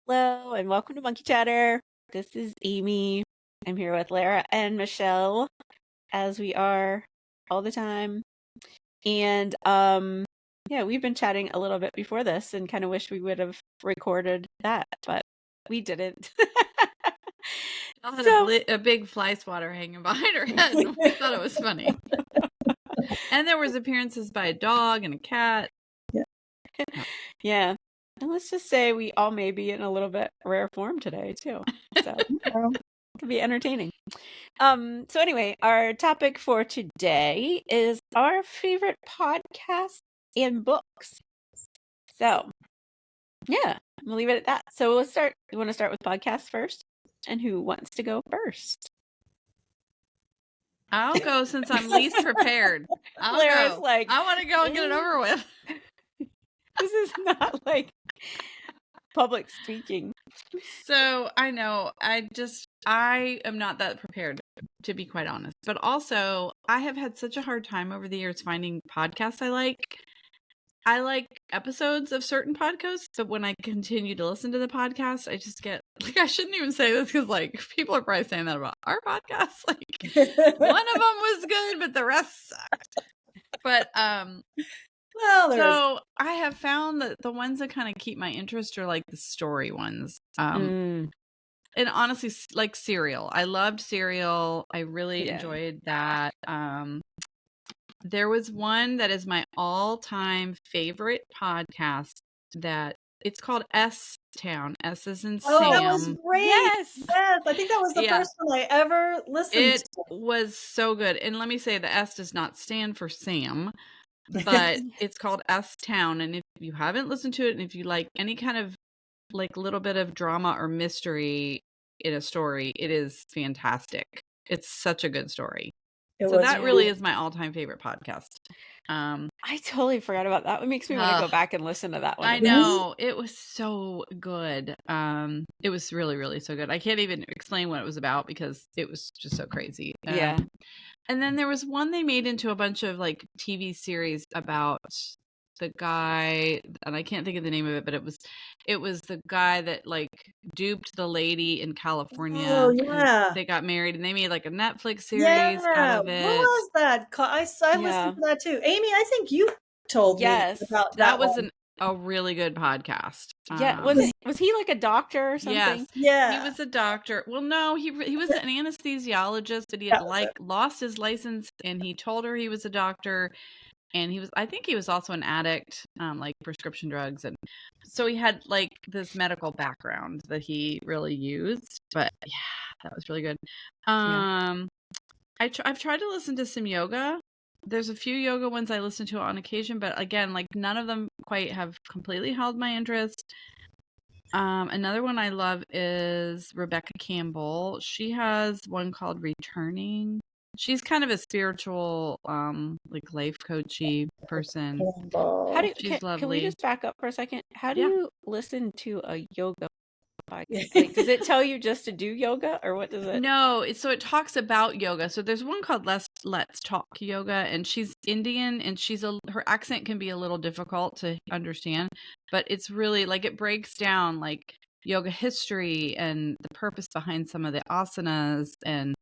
Hello and welcome to Monkey Chatter. This is Amy. I'm here with Lara and Michelle, as we are all the time. And yeah, we've been chatting a little bit before this and kind of wish we would have recorded that, but we didn't. I had So a big fly swatter hanging behind her head, and I thought it was funny. And there was appearances by a dog and a cat. yeah. And let's just say we all may be in a little bit rare form today too. So it could be entertaining. So anyway, our topic for today is our favorite podcasts and books. So yeah, we'll leave it at that. So we'll start. You want to start with podcasts first? And who wants to go first? I'll go since I'm least prepared. Lara's like, I want to go and get it over with. This is not like public speaking. So I know I am not that prepared, to be quite honest. But also, I have had such a hard time over the years finding podcasts I like. I like episodes of certain podcasts, so when I continue to listen to the podcast, I just get like, I shouldn't even say this because like people are probably saying that about our podcast. Like one of them was good, but the rest sucked. But so I have found that the ones that kind of keep my interest are like the story ones. And honestly, like Serial. I loved Serial. I really enjoyed that. There was one that is my all-time favorite podcast that it's called S Town. S is in Sam. Oh, that was great. Yes. Yes. I think that was the first one I ever listened to. It was so good. And let me say the S does not stand for Sam, but it's called S Town. And if you haven't listened to it, and if you like any kind of like little bit of drama or mystery in a story, it is fantastic. It's such a good story. So that really is my all-time favorite podcast. I totally forgot about that. It makes me want to go back and listen to that one. I know. It was so good. It was really, really so good. I can't even explain what it was about because it was just so crazy. Yeah. And then there was one they made into a bunch of like TV series about the guy, and I can't think of the name of it, but it was the guy that like duped the lady in California. Oh yeah, they got married, and they made like a Netflix series out of it. What was that? I listened to that too. Amy, I think you told me about that. That was a really good podcast. Yeah, was he like a doctor or something? Yes, yeah, he was a doctor. Well, no, he was an anesthesiologist, but he had lost his license, and he told her he was a doctor. And I think he was also an addict, like prescription drugs. And so he had like this medical background that he really used. But yeah, that was really good. I've tried to listen to some yoga. There's a few yoga ones I listen to on occasion, but again, like none of them quite have completely held my interest. Another one I love is Rebecca Campbell. She has one called Returning. She's kind of a spiritual, like life coachy person. She's lovely. Can we just back up for a second? How do you listen to a yoga podcast? Like, does it tell you just to do yoga, or what does it? No, so it talks about yoga. So there's one called Let's Talk Yoga, and she's Indian, and her accent can be a little difficult to understand, but it's really like it breaks down like yoga history and the purpose behind some of the asanas and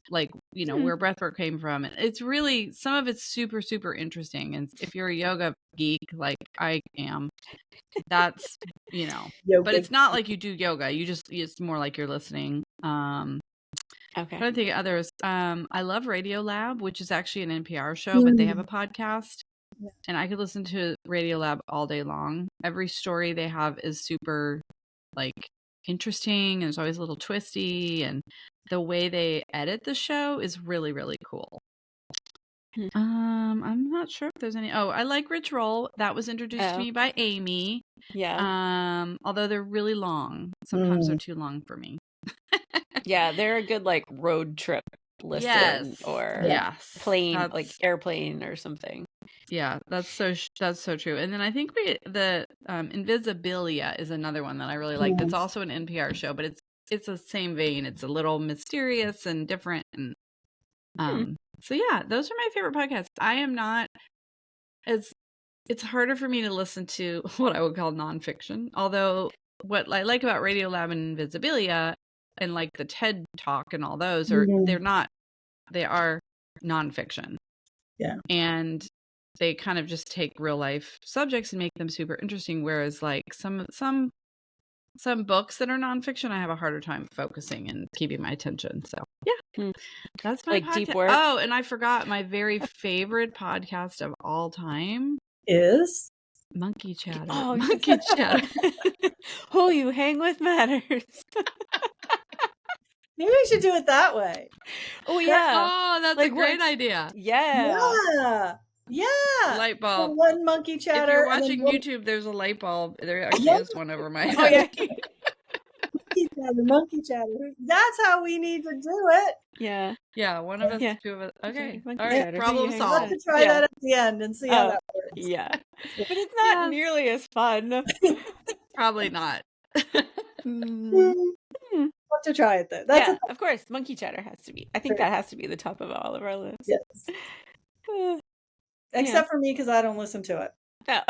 like, you know, where breathwork came from. And it's really, some of it's super, super interesting. And if you're a yoga geek, like I am, that's, you know, but it's not like you do yoga. It's more like you're listening. Okay. I'm trying to think of others. I love Radio Lab, which is actually an NPR show, but they have a podcast. And I could listen to Radio Lab all day long. Every story they have is super like interesting, and it's always a little twisty, and the way they edit the show is really, really cool. I'm not sure if there's any. Oh, I like Rich Roll. That was introduced to me by Amy. Yeah. Although they're really long. Sometimes they're too long for me. Yeah, they're a good like road trip listen or plane, like airplane or something. Yeah, that's so true. And then I think the Invisibilia is another one that I really like. It's also an NPR show, but it's the same vein. It's a little mysterious and different. And so yeah, those are my favorite podcasts. I am not it's harder for me to listen to what I would call nonfiction, although what I like about Radiolab and Invisibilia and like the TED Talk and all those they are nonfiction. Yeah. And they kind of just take real life subjects and make them super interesting. Whereas like some books that are nonfiction, I have a harder time focusing and keeping my attention. So yeah, that's my like podcast. deep work. Oh, and I forgot my very favorite podcast of all time is Monkey Chatter. Oh, Monkey Chatter. Who you hang with matters. Maybe we should do it that way. Oh yeah. Oh, that's Like a great what? idea. Yeah. Light bulb. So one monkey chatter. If you're and then watching one YouTube, there's a light bulb. There actually is one over my head. Oh yeah. monkey chatter. That's how we need to do it. Yeah. Yeah, one of us, two of us. Okay. Monkey All right. chatter. Problem We'll solved. have to try that at the end and see how that works. Yeah. But it's not nearly as fun. Probably not. We'll have to try it though. That's of course, monkey chatter has to be. I think that has to be the top of all of our lists. Yes. Except for me, because I don't listen to it. No.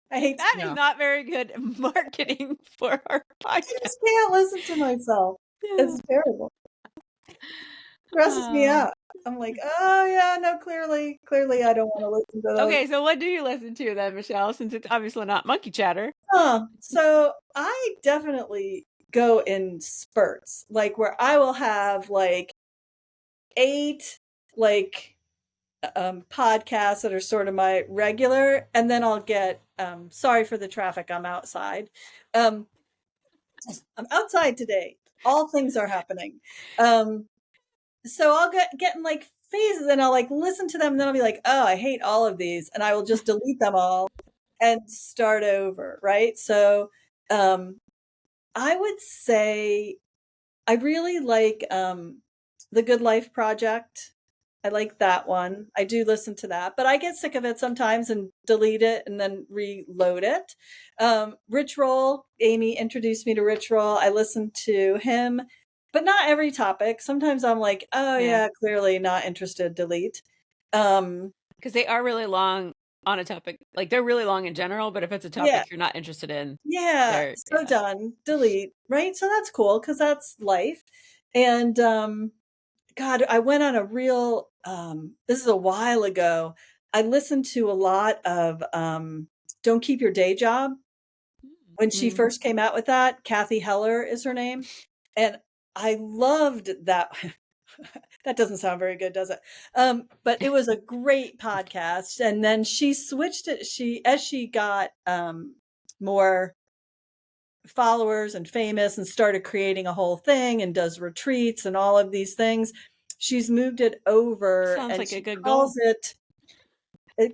I hate that. Is not very good marketing for our podcast. I just can't listen to myself. It's terrible. It stresses me out. I'm like, oh yeah, no, clearly I don't want to listen to those. Okay, so what do you listen to then, Michelle, since it's obviously not monkey chatter? So I definitely go in spurts, like where I will have like 8 like podcasts that are sort of my regular, and then I'll get sorry for the traffic, I'm outside. I'm outside today. All things are happening. So I'll get in like phases and I'll like listen to them and then I'll be like, oh, I hate all of these, and I will just delete them all and start over, right? So I would say I really like The Good Life Project. I like that one. I do listen to that, but I get sick of it sometimes and delete it and then reload it. Rich Roll, Amy introduced me to Rich Roll. I listen to him, but not every topic. Sometimes I'm like, oh yeah, clearly not interested, delete. Because they are really long on a topic. Like they're really long in general, but if it's a topic you're not interested in. So done, delete, right? So that's cool because that's life. And God, I went on a real, this is a while ago. I listened to a lot of Don't Keep Your Day Job. When she first came out with that, Kathy Heller is her name. And I loved that. That doesn't sound very good, does it? But it was a great podcast. And then she switched it. As she got more followers and famous and started creating a whole thing and does retreats and all of these things, she's moved it over. Sounds and like she a good calls goal.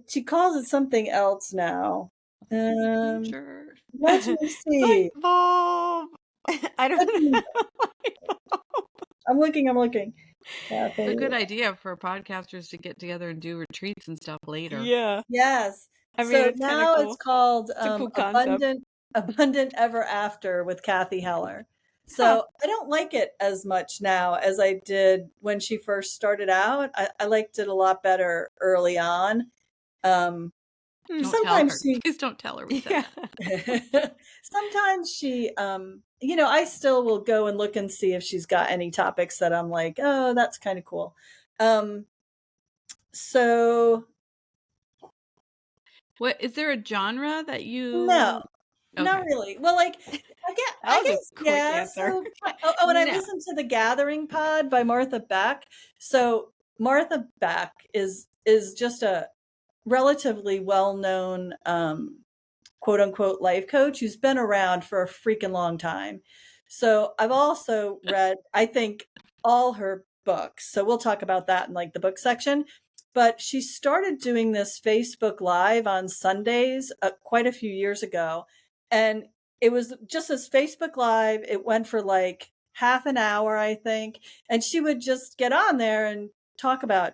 she calls it something else now. Sure. Let me see. Bob. I don't know. I'm looking. It's a good idea for podcasters to get together and do retreats and stuff later. Yeah. Yes. I mean, so it's now cool. It's called it's a cool concept. Abundant Ever After with Kathy Heller. So I don't like it as much now as I did when she first started out. I liked it a lot better early on. Please don't tell her we said that. Sometimes she, I still will go and look and see if she's got any topics that I'm like, oh, that's kind of cool. So what is there a genre that you? No, not really. Well, like I guess yeah. So, and I listened to The Gathering Pod by Martha Beck. So Martha Beck is just a relatively well-known quote unquote life coach who's been around for a freaking long time. So I've also read, I think, all her books. So we'll talk about that in like the book section. But she started doing this Facebook Live on Sundays quite a few years ago. And it was just this Facebook Live. It went for like half an hour, I think. And she would just get on there and talk about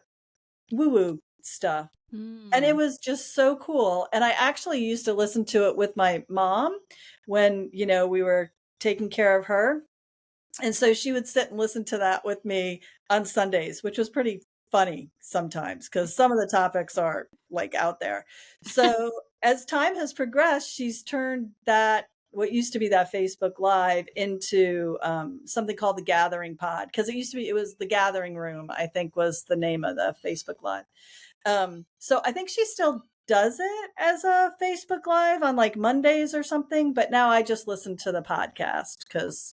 woo-woo stuff. And it was just so cool. And I actually used to listen to it with my mom when, we were taking care of her. And so she would sit and listen to that with me on Sundays, which was pretty funny sometimes because some of the topics are like out there. So as time has progressed, she's turned that what used to be that Facebook Live into something called the Gathering Pod, because it was the Gathering Room, I think was the name of the Facebook Live. So I think she still does it as a Facebook Live on like Mondays or something, but now I just listen to the podcast because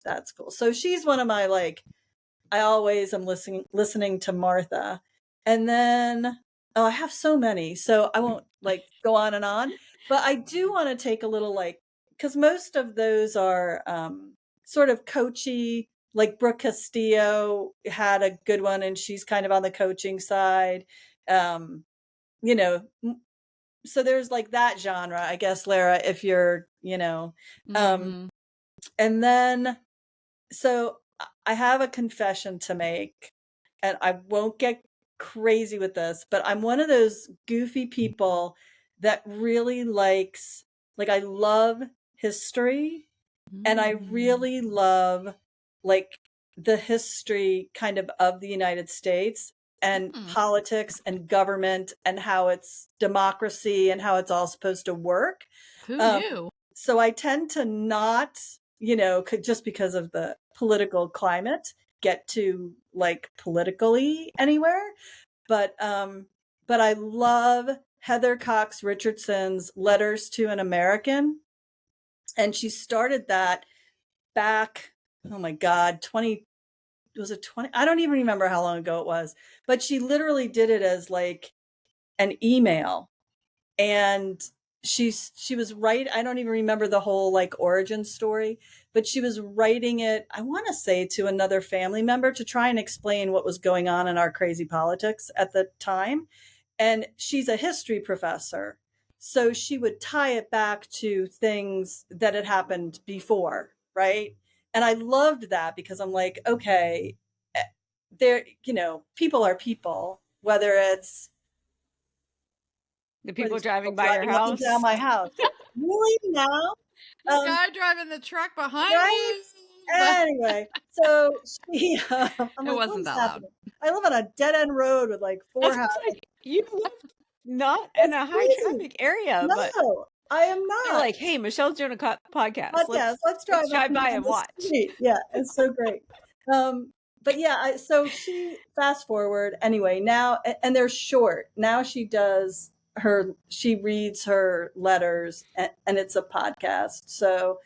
that's cool. So she's one of my like, I always am listening to Martha. And then I have so many, so I won't like go on and on, but I do want to take a little like, because most of those are sort of coachy, like Brooke Castillo had a good one and she's kind of on the coaching side. You know, so there's like that genre, I guess, Lara, if you're, Mm-hmm. and then, so I have a confession to make, and I won't get crazy with this, but I'm one of those goofy people that really likes, like, I love history and I really love like the history kind of the United States and politics and government and how it's democracy and how it's all supposed to work. Who knew? So I tend to not, just because of the political climate, get to like politically anywhere. But I love Heather Cox Richardson's Letters to an American. And she started that back, oh my God, 20, was it 20? I don't even remember how long ago it was, but she literally did it as like an email. And she was right. I don't even remember the whole like origin story, but she was writing it, I want to say, to another family member to try and explain what was going on in our crazy politics at the time. And she's a history professor. So she would tie it back to things that had happened before, right? And I loved that because I'm like, okay, there, people are people, whether it's the people driving by your house, up and down my house. Really now? The guy driving the truck behind right? you. Anyway, so she, I'm It like, wasn't that loud. I live on a dead end road with like four houses. Like, you live not in a high traffic area, but no, I am they're not. like, hey, Michelle's doing a podcast. Let's drive by and watch. Street. Yeah, it's so great. But yeah, so she, fast forward anyway now, and they're short. Now she reads her letters, and it's a podcast. So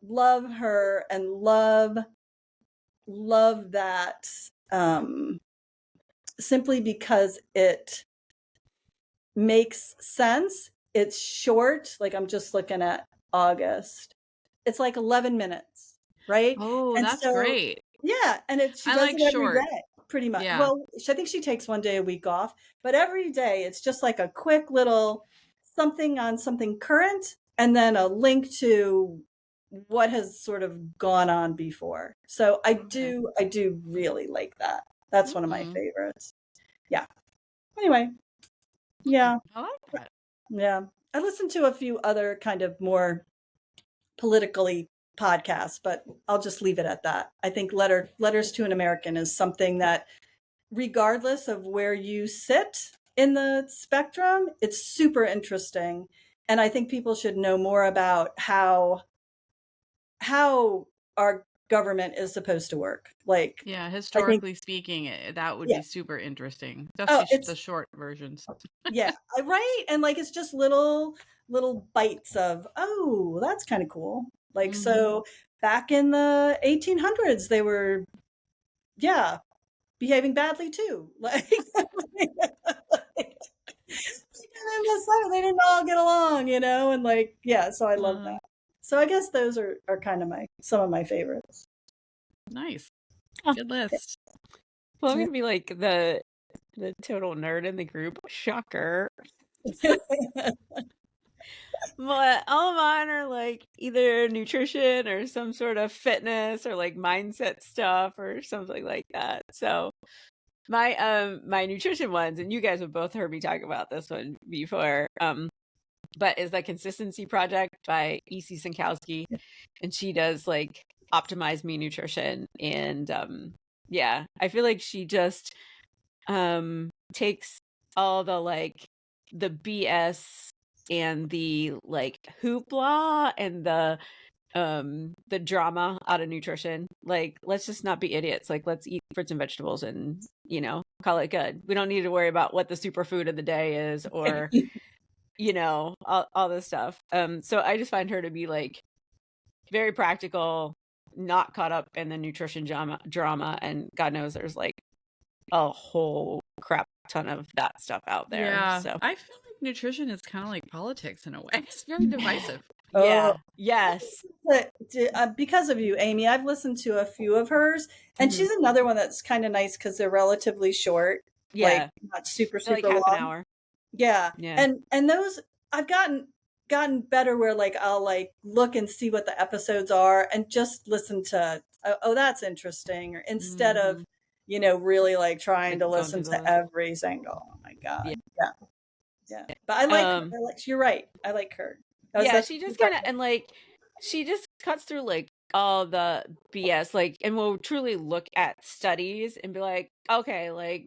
love her and love that, simply because it makes sense. It's short. Like, I'm just looking at August. It's like 11 minutes, right? Oh, And that's so, great. yeah, and she I does like it every short. day, pretty much. Yeah. Well, I think she takes one day a week off, but every day it's just like a quick little something on something current, and then a link to what has sort of gone on before. So I do really like that. That's one of my favorites. Yeah. Anyway, yeah. I like that. Yeah. I listened to a few other kind of more politically podcasts, but I'll just leave it at that. I think Letters to an American is something that, regardless of where you sit in the spectrum, it's super interesting. And I think people should know more about how our government is supposed to work. Like, yeah, historically speaking, that would be super interesting. Especially the short versions. Yeah, right. And like, it's just little bites of, oh, that's kind of cool. Like, so back in the 1800s, they were, behaving badly too. Like, they didn't all get along, and like, so I love that. So I guess those are kind of some of my favorites. Nice. Good list. Well, I'm going to be like the total nerd in the group. Shocker. But all of mine are like either nutrition or some sort of fitness or like mindset stuff or something like that. So my nutrition ones, and you guys have both heard me talk about this one before, but is the Consistency Project by E.C. Sinkowski, and she does like Optimize Me Nutrition, and I feel like she just takes all the like the BS and the like hoopla and the drama out of nutrition. Like, let's just not be idiots. Like, let's eat fruits and vegetables and, call it good. We don't need to worry about what the superfood of the day is or, all this stuff. So I just find her to be like very practical, not caught up in the nutrition drama. And God knows there's like a whole crap ton of that stuff out there. Yeah. So I feel like nutrition is kind of like politics in a way. It's very divisive. yeah. Yes. Because of you, Amy, I've listened to a few of hers, and she's another one that's kind of nice because they're relatively short. Yeah. Like not super like long. half an hour. Yeah. Yeah. And those I've gotten better where like I'll like look and see what the episodes are and just listen to oh that's interesting, or instead of really like trying to listen to every single. Oh my God. Yeah. But I like her. You're right. I like her. She just kind of and like she just cuts through like all the BS, like, and we'll truly look at studies and be like, okay, like,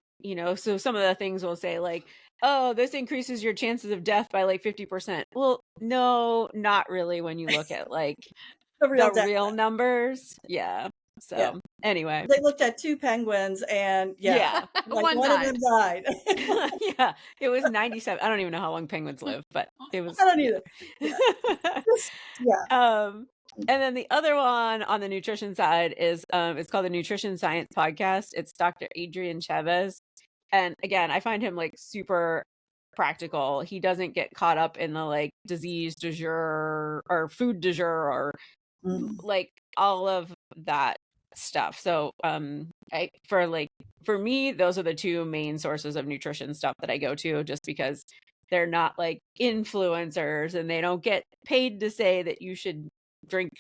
so some of the things we'll say like, oh, this increases your chances of death by like 50%. Well, no, not really when you look at like the real numbers. Yeah. So anyway, they looked at 2 penguins and like one of them died. Yeah, it was 97. I don't even know how long penguins live, but it was. I don't either. Yeah. And then the other one on the nutrition side is it's called the Nutrition Science Podcast. It's Dr. Adrian Chavez. And again, I find him like super practical. He doesn't get caught up in the like disease du jour or food du jour or like all of that stuff. So for me, those are the two main sources of nutrition stuff that I go to, just because they're not like influencers and they don't get paid to say that you should drink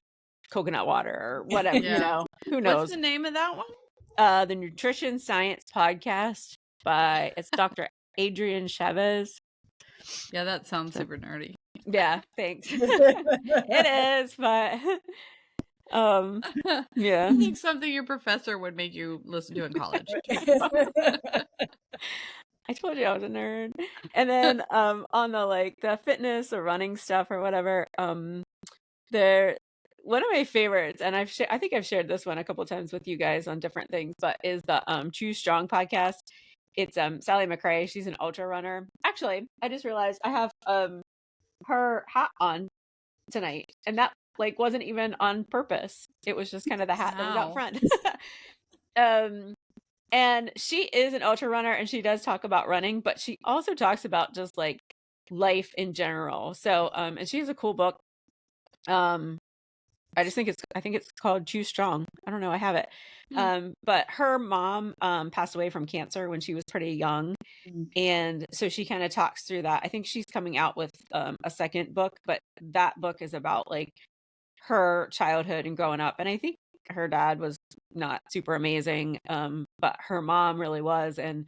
coconut water or whatever. Who knows? What's the name of that one? The Nutrition Science Podcast it's Dr. Adrian Chavez. Yeah, that sounds super nerdy. Yeah, thanks. It is, but yeah. I think something your professor would make you listen to in college. I told you I was a nerd. And then on the like the fitness or running stuff or whatever, there one of my favorites, and I think I've shared this one a couple times with you guys on different things, but is the Choose Strong podcast. It's Sally McRae. She's an ultra runner. Actually, I just realized I have her hat on tonight, and that like wasn't even on purpose. It was just kind of the hat that was out front. And she is an ultra runner, and she does talk about running, but she also talks about just like life in general. So and she has a cool book. I think it's called Choose Strong. I don't know. I have it. But her mom passed away from cancer when she was pretty young. And so she kind of talks through that. I think she's coming out with a second book, but that book is about like her childhood and growing up. And I think her dad was not super amazing, but her mom really was. And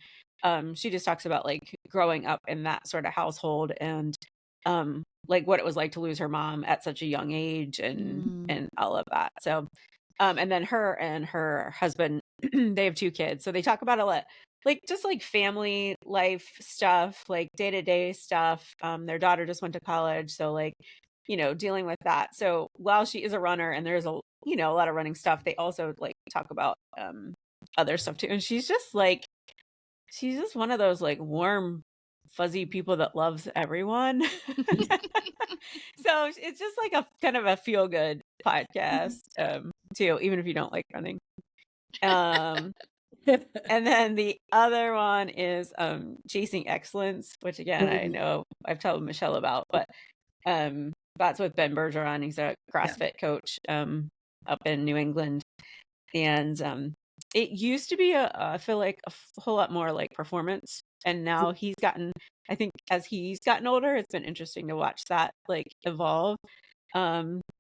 she just talks about like growing up in that sort of household and like what it was like to lose her mom at such a young age and all of that. So and then her and her husband, they have 2 kids. So they talk about a lot, like just like family life stuff, like day-to-day stuff. Their daughter just went to college, so like dealing with that. So while she is a runner and there's a lot of running stuff, they also like talk about other stuff too. And she's just one of those like warm fuzzy people that loves everyone. So it's just like a kind of a feel good podcast too, even if you don't like running. And then the other one is Chasing Excellence, which again I know I've told Michelle about, but that's with Ben Bergeron. He's a CrossFit coach up in New England. And it used to be I feel like a whole lot more like performance. And now he's gotten, I think as he's gotten older, it's been interesting to watch that like evolve.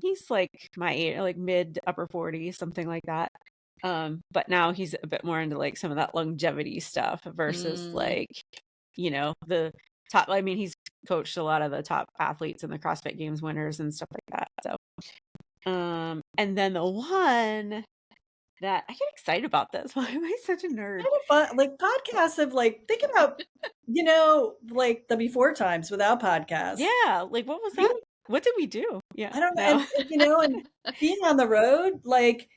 He's like my age, like mid upper 40s, something like that. But now he's a bit more into like some of that longevity stuff versus like, the top. I mean, he's coached a lot of the top athletes and the CrossFit Games winners and stuff like that. So, and then the one that I get excited about this. Why am I such a nerd? Kind of fun. Like podcasts have like, think about, like the before times without podcasts. Yeah. Like, what was that? What did we do? Yeah. I don't know. No. And being on the road, like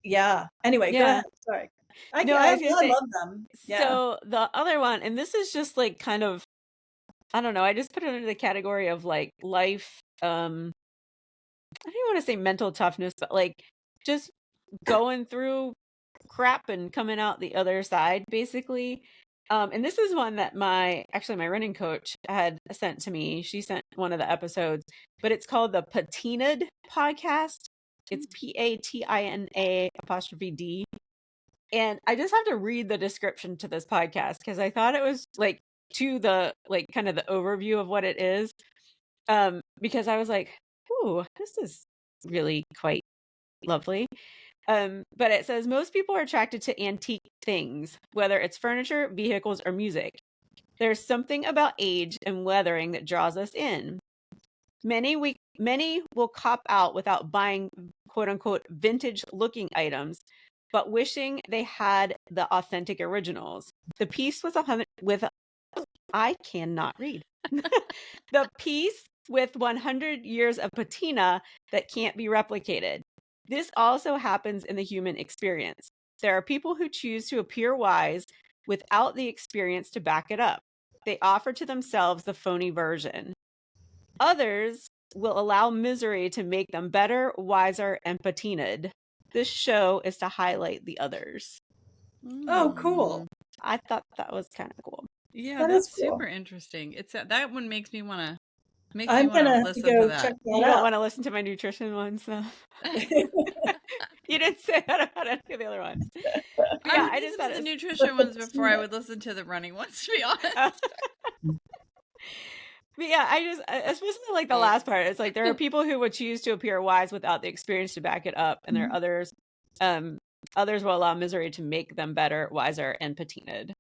yeah. Anyway, go Yeah. ahead. Sorry. No, I was gonna I say, love them. Yeah. so the other one, and this is just like kind of, I don't know, I just put it under the category of like life, I don't want to say mental toughness, but like just going through crap and coming out the other side, basically. And this is one that my running coach had sent to me. She sent one of the episodes, but it's called the Patinaed podcast. It's PATINA''D. And I just have to read the description to this podcast because I thought it was like to the like kind of the overview of what it is. Because I was like, ooh, this is really quite lovely. But it says most people are attracted to antique things, whether it's furniture, vehicles, or music. There's something about age and weathering that draws us in. Many will cop out without buying quote unquote vintage looking items, but wishing they had the authentic originals. The piece with I cannot read. The piece with 100 years of patina that can't be replicated. This also happens in the human experience. There are people who choose to appear wise without the experience to back it up. They offer to themselves the phony version. Others will allow misery to make them better, wiser, and patinaed. This show is to highlight the others. Oh, cool. I thought that was kind of cool. Yeah, that's cool. Super interesting. It's that one makes me want to I'm gonna listen go to that. check that You out. don't want to listen to my nutrition ones, though. You didn't say that about any of the other ones. Yeah, I just listened to the nutrition ones before I would listen to the running ones, to be honest. But yeah, especially like the last part, it's like there are people who would choose to appear wise without the experience to back it up, and there are others will allow misery to make them better, wiser, and patinaed.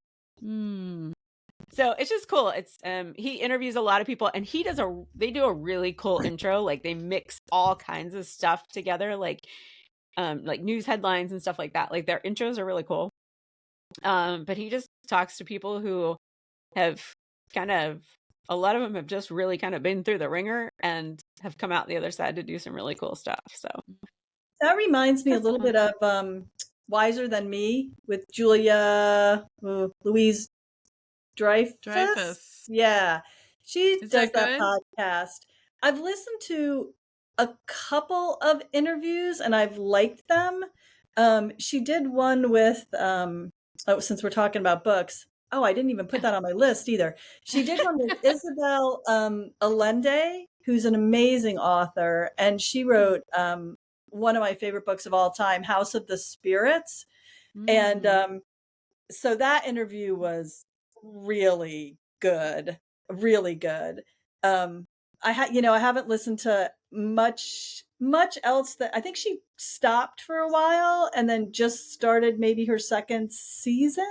So it's just cool. It's he interviews a lot of people, and they do a really cool intro. Like they mix all kinds of stuff together, like news headlines and stuff like that. Like their intros are really cool. But he just talks to people who have a lot of them have just really kind of been through the ringer and have come out the other side to do some really cool stuff. So that reminds me a little bit of Wiser Than Me with Julia Louise Dreyfus. Yeah, she does that podcast. I've listened to a couple of interviews and I've liked them. She did one with since we're talking about books. Oh, I didn't even put that on my list either. She did one with Isabel Allende, who's an amazing author, and she wrote one of my favorite books of all time, House of the Spirits. And so that interview was really good, really good. I haven't listened to much else. That I think she stopped for a while and then just started maybe her second season.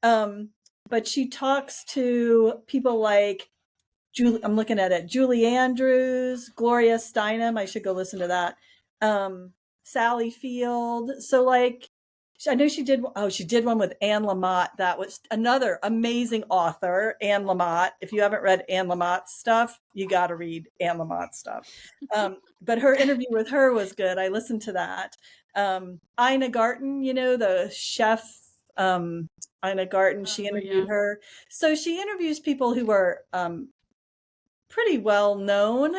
But she talks to people like I'm looking at it, Julie Andrews, Gloria Steinem. I should go listen to that. Sally Field. So like, I know she did one with Anne Lamott. That was another amazing author, Anne Lamott. If you haven't read Anne Lamott's stuff, you got to read Anne Lamott's stuff. But her interview with her was good. I listened to that. Ina Garten, the chef, Ina Garten, she interviewed her. So she interviews people who are pretty well known,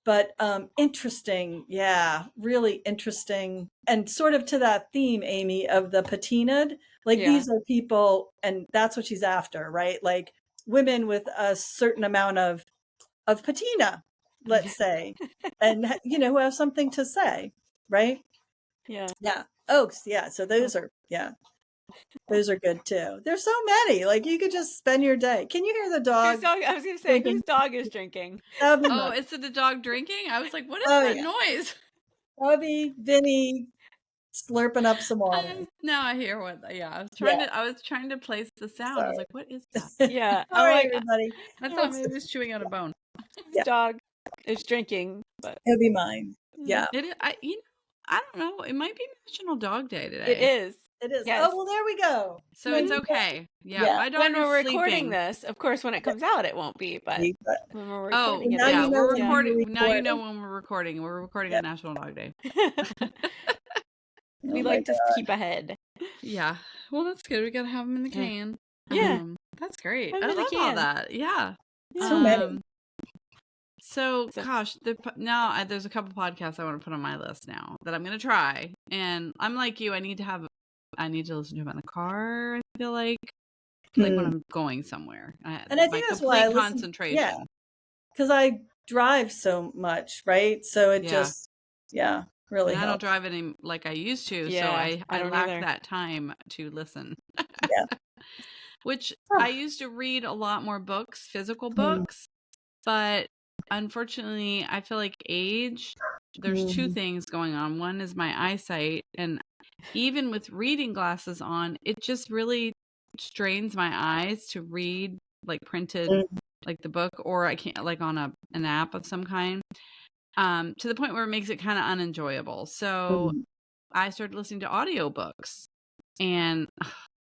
but interesting. Yeah, really interesting. And sort of to that theme, Amy, of the patinaed. Like these are people, and that's what she's after, right? Like women with a certain amount of patina, let's say, and who have something to say, right? Yeah. Oaks. Yeah. So those are those are good too. There's so many. Like you could just spend your day. Can you hear the dog? I was going to say whose dog is drinking. Oh, is it the dog drinking? I was like, what is that noise? Bubby, Vinny, slurping up some water. Now I hear what. Yeah, I was trying to place the sound. Sorry. I was like, what is that? Yeah. Sorry, like, everybody. I thought maybe it was chewing on a bone. Dog is drinking, but it'll be mine. Yeah. I don't know. It might be National Dog Day today. It is. It is. Yes. Oh, well, there we go. So it's okay. Yeah. My When daughter's we're sleeping. recording this, of course, when it comes out, it won't be, but when we're recording it. now you know we're when recording. you're Now you know when we're recording. We're recording on National Dog Day. We like to keep ahead. Yeah. Well, that's good. We got to have them in the can. Yeah. That's great. Put 'em I in the love all can. that. Yeah. So many. So, gosh, now there's a couple podcasts I want to put on my list now that I'm going to try. And I'm like you, I need to listen to them in the car, I feel like when I'm going somewhere. And I think that's why I listen. Concentration. Yeah. Because I drive so much, right? So it just, really and I helps. don't drive any like I used to, so I don't lack either. that time to listen. Yeah. Which I used to read a lot more books, physical books, but unfortunately, I feel like age, there's two things going on. One is my eyesight, and even with reading glasses on, it just really strains my eyes to read like printed, like the book, or I can't like on an app of some kind, to the point where it makes it kind of unenjoyable. So I started listening to audiobooks, and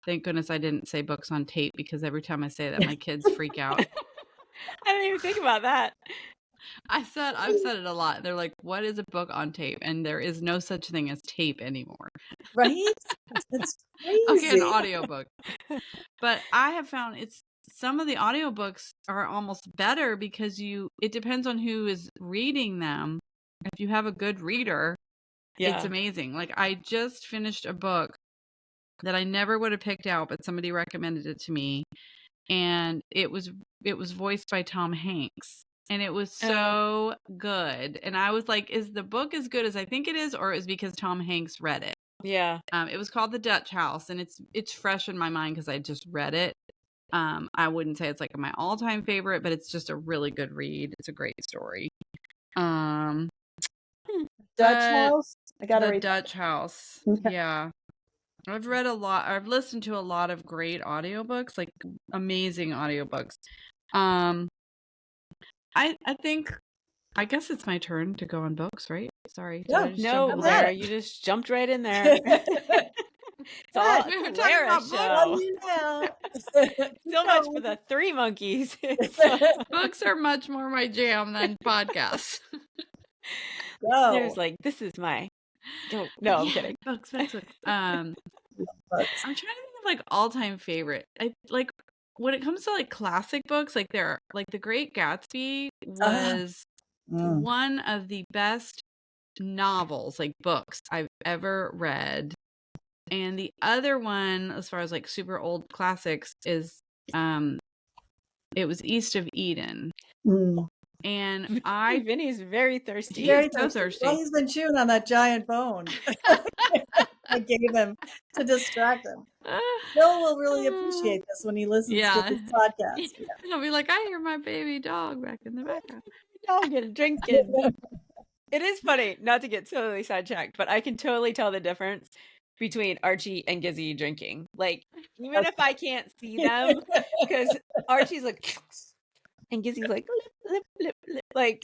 thank goodness I didn't say books on tape, because every time I say that, my kids freak out. I didn't even think about that. I've said it a lot. They're like, what is a book on tape? And there is no such thing as tape anymore. Right? It's crazy. Okay, an audiobook. But I have found some of the audiobooks are almost better because it depends on who is reading them. If you have a good reader, it's amazing. Like, I just finished a book that I never would have picked out, but somebody recommended it to me. And it was voiced by Tom Hanks. And it was so good. And I was like, is the book as good as I think it is, or is it because Tom Hanks read it? Yeah. It was called The Dutch House, and it's fresh in my mind because I just read it. I wouldn't say it's like my all-time favorite, but it's just a really good read. It's a great story. Dutch House? I gotta read The Dutch House. Yeah. I've read a lot. I've listened to a lot of great audiobooks, like amazing audiobooks. I guess it's my turn to go on books, right? Sorry. No, Lara, you just jumped right in there. It's all We're Lara show. So much for the three monkeys. Books are much more my jam than podcasts. There's like, this is my no, I'm kidding. Books. I'm trying to think of like all-time favorite. I like when it comes to like classic books, like The Great Gatsby was one of the best novels, like books I've ever read. And the other one, as far as like super old classics, is it was East of Eden. And Vinny's very thirsty. He's so thirsty. Well, he's been chewing on that giant bone I gave him to distract him. Bill will really appreciate this when he listens to this podcast. He'll be like, I hear my baby dog back in the background. Dog and drinking. It is funny, not to get totally sidetracked, but I can totally tell the difference between Archie and Gizzy drinking. Like, even if I can't see them, because Archie's like, and Gizzy's like, lip, lip, lip. Like,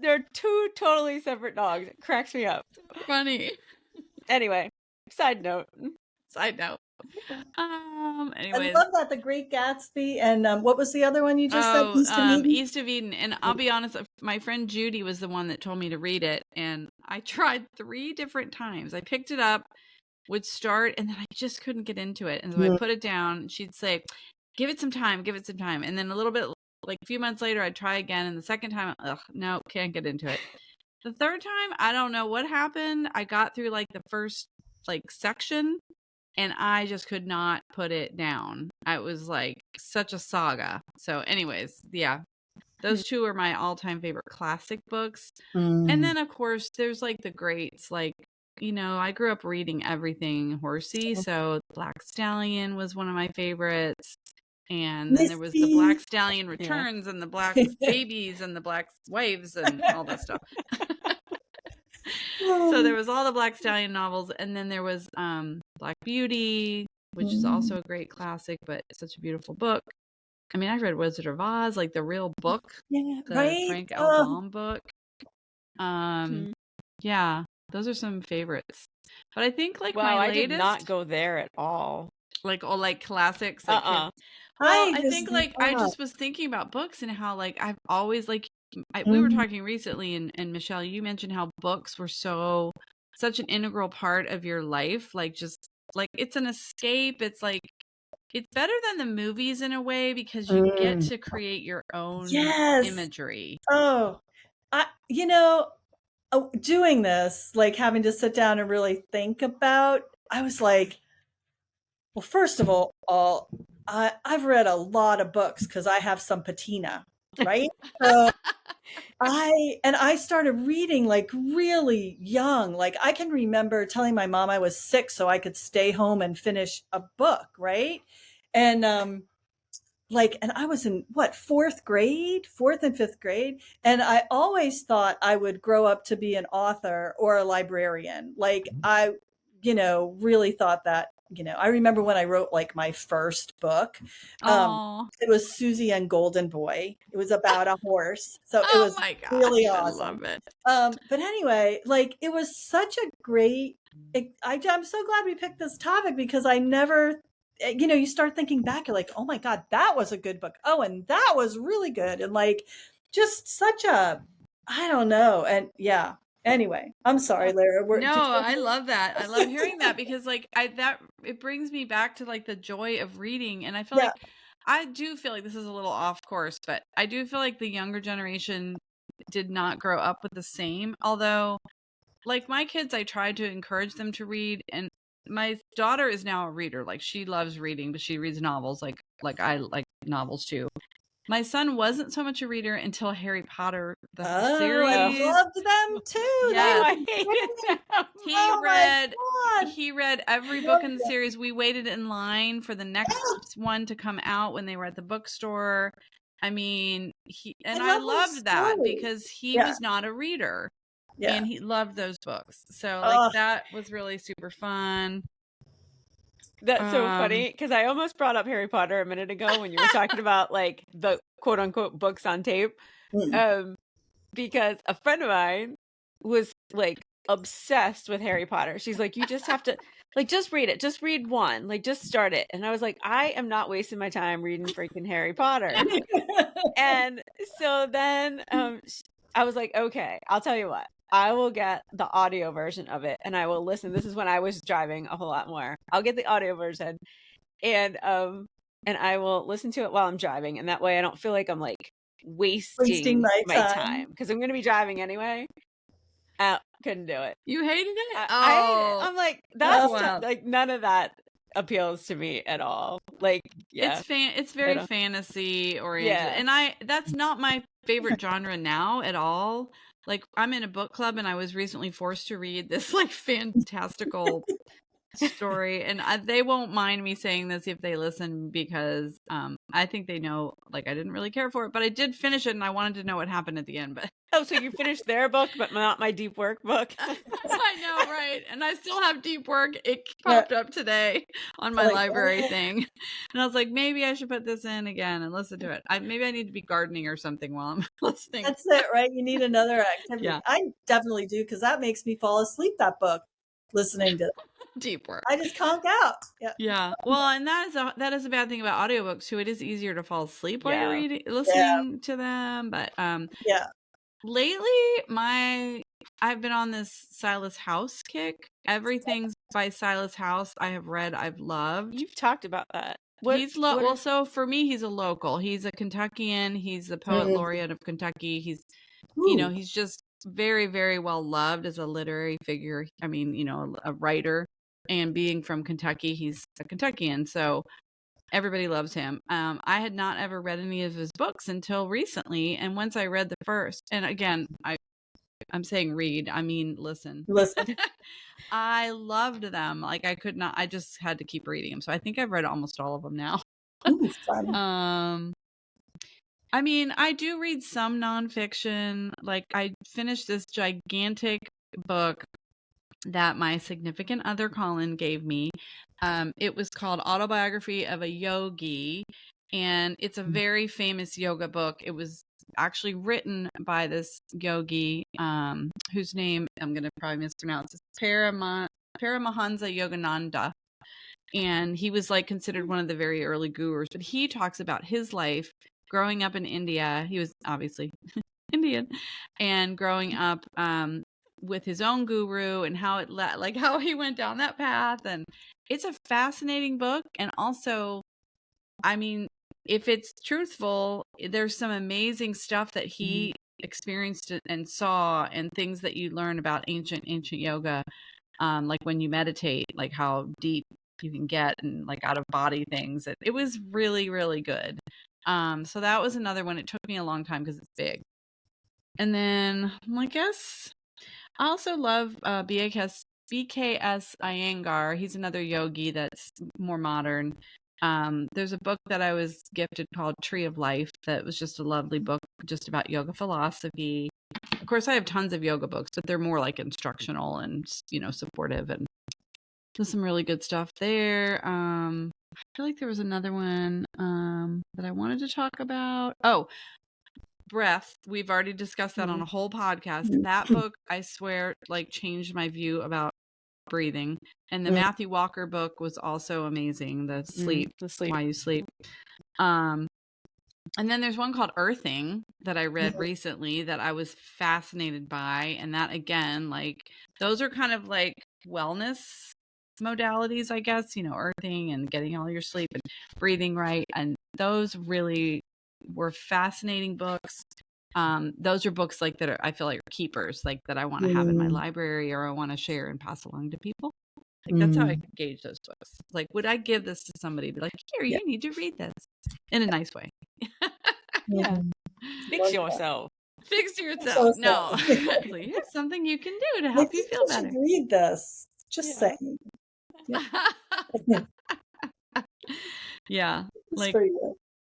they're two totally separate dogs. It cracks me up. Funny. Anyway, side note. Anyways. I love that, The Great Gatsby, and what was the other one you just said? East of Eden. And I'll be honest, my friend Judy was the one that told me to read it, and I tried 3 different times. I picked it up, would start, and then I just couldn't get into it. And so I put it down, and she'd say, give it some time. And then a little bit, like a few months later, I'd try again, and the second time, no, can't get into it. The third time, I don't know what happened. I got through like the first like section, and I just could not put it down. It was like such a saga. So anyways, yeah, those 2 are my all-time favorite classic books. And then of course there's like the greats, like, you know, I grew up reading everything horsey. So Black Stallion was one of my favorites. And then there was the Black Stallion Returns and the Black Babies and the Black Waves and all that stuff. So there was all the Black Stallion novels, and then there was Black Beauty, which is also a great classic, but such a beautiful book. I mean, I read Wizard of Oz, like the real book, the Frank L. Baum book. Yeah, those are some favorites. But I think like Wow, my I did not latest, go there at all. like all like classics, like kids. Well, I I just think like I just was thinking about books and how like I've always like we were talking recently, and Michelle, you mentioned how books were such an integral part of your life, like just like it's an escape. It's like it's better than the movies in a way because you get to create your own yes. imagery. Oh, doing this, like having to sit down and really think about, I was like, well, first of all, I've read a lot of books because I have some patina, right? So I started reading like really young. Like I can remember telling my mom I was sick so I could stay home and finish a book, right? And and I was in what, fourth and fifth grade. And I always thought I would grow up to be an author or a librarian. Like I, really thought that, I remember when I wrote like my first book. Oh, It was Susie and Golden Boy. It was about a horse. So it oh was my really gosh, I awesome. love it. But anyway, like it was such a great, I'm so glad we picked this topic because I never, you start thinking back, you're like, oh my God, that was a good book. Oh, and that was really good. And like, just such a, I don't know. And yeah, anyway, I'm sorry, Lara. No, I love that. I love hearing that because like it brings me back to like the joy of reading. And I feel like I do feel like this is a little off course, but I do feel like the younger generation did not grow up with the same. Although like my kids, I tried to encourage them to read, and my daughter is now a reader. Like she loves reading, but she reads novels like I like novels too. My son wasn't so much a reader until Harry Potter, the Oh, I series. loved them too. Yes. I hated them. He read every book in the series. We waited in line for the next one to come out when they were at the bookstore. I mean, I loved that because he was not a reader. Yeah. And he loved those books. So like that was really super fun. That's so funny because I almost brought up Harry Potter a minute ago when you were talking about like the quote unquote books on tape. Because a friend of mine was like obsessed with Harry Potter. She's like, you just have to like just read it. Just read one. Like just start it. And I was like, I am not wasting my time reading freaking Harry Potter. And so then I was like, okay, I'll tell you what. I will get the audio version of it and I will listen. This is when I was driving a whole lot more. I'll get the audio version and I will listen to it while I'm driving, and that way I don't feel like I'm like wasting my time because I'm going to be driving anyway. Couldn't do it. You hated it? I'm like, that's like none of that appeals to me at all. Like, yeah, it's very fantasy oriented, and that's not my favorite genre now at all. Like, I'm in a book club, and I was recently forced to read this like fantastical story, and they won't mind me saying this if they listen because I think they know like I didn't really care for it, but I did finish it, and I wanted to know what happened at the end. But so you finished their book, but not my deep work book. I know, right? And I still have deep work. It popped up today on my library thing, and I was like, maybe I should put this in again and listen to it. Maybe I need to be gardening or something while I'm listening. That's it, right? You need another activity. Yeah. I definitely do because that makes me fall asleep. That book, listening to deep work. I just conk out. Yeah. Well, and that is a bad thing about audiobooks too. It is easier to fall asleep while you're listening to them. But lately I've been on this Silas House kick. Everything's by Silas House I have read, I've loved. You've talked about that. So for me, he's a local. He's a Kentuckian. He's the poet laureate of Kentucky. He's he's just very, very well loved as a literary figure. I mean, a writer. And being from Kentucky, he's a Kentuckian, so everybody loves him. I had not ever read any of his books until recently, and once I read the first, and again, I'm saying read, I mean listen. I loved them. Like I just had to keep reading them. So I think I've read almost all of them now. Ooh, fun. I mean, I do read some nonfiction. Like I finished this gigantic book that my significant other Colin gave me. It was called Autobiography of a Yogi, and it's a very famous yoga book. It was actually written by this yogi, whose name I'm going to probably mispronounce. It's Paramahansa Yogananda. And he was like considered one of the very early gurus, but he talks about his life growing up in India. He was obviously Indian, and growing up with his own guru and how how he went down that path. And it's a fascinating book. And also, I mean, if it's truthful, there's some amazing stuff that he experienced and saw, and things that you learn about ancient yoga, like when you meditate, like how deep you can get, and like out of body things. It was really, really good. So that was another one. It took me a long time because it's big. And then I guess I also love BKS Iyengar. He's another yogi that's more modern. There's a book that I was gifted called Tree of Life that was just a lovely book just about yoga philosophy. Of course, I have tons of yoga books, but they're more like instructional and, supportive, and there's some really good stuff there. I feel like there was another one that I wanted to talk about. Oh, Breath. We've already discussed that on a whole podcast. That book, I swear, like changed my view about breathing. And the Matthew Walker book was also amazing. The sleep, Why You Sleep. And then there's one called Earthing that I read recently that I was fascinated by. And that, again, like those are kind of like wellness modalities, I guess, earthing and getting all your sleep and breathing right. And those really were fascinating books. Those are books like that I feel like are keepers, like that I want to have in my library, or I want to share and pass along to people. Like that's how I gauge those books. Like, would I give this to somebody? Be like, here, you need to read this in a nice way. Yeah. Fix yourself. Fix yourself. No, exactly. Here's something you can do to help you feel better. Read this. Just saying. Yeah. Like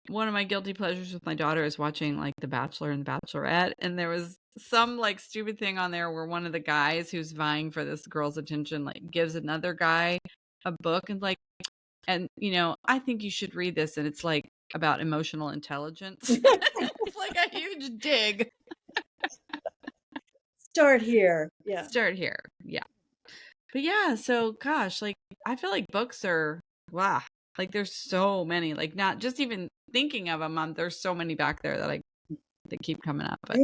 one of my guilty pleasures with my daughter is watching like The Bachelor and Bachelorette, and there was some like stupid thing on there where one of the guys who's vying for this girl's attention like gives another guy a book and I think you should read this, and it's like about emotional intelligence. It's like a huge dig. Start here. Yeah. Start here. Yeah. But yeah, so gosh, like I feel like books are wow. Like there's so many, like not just even thinking of them. There's so many back there that keep coming up. But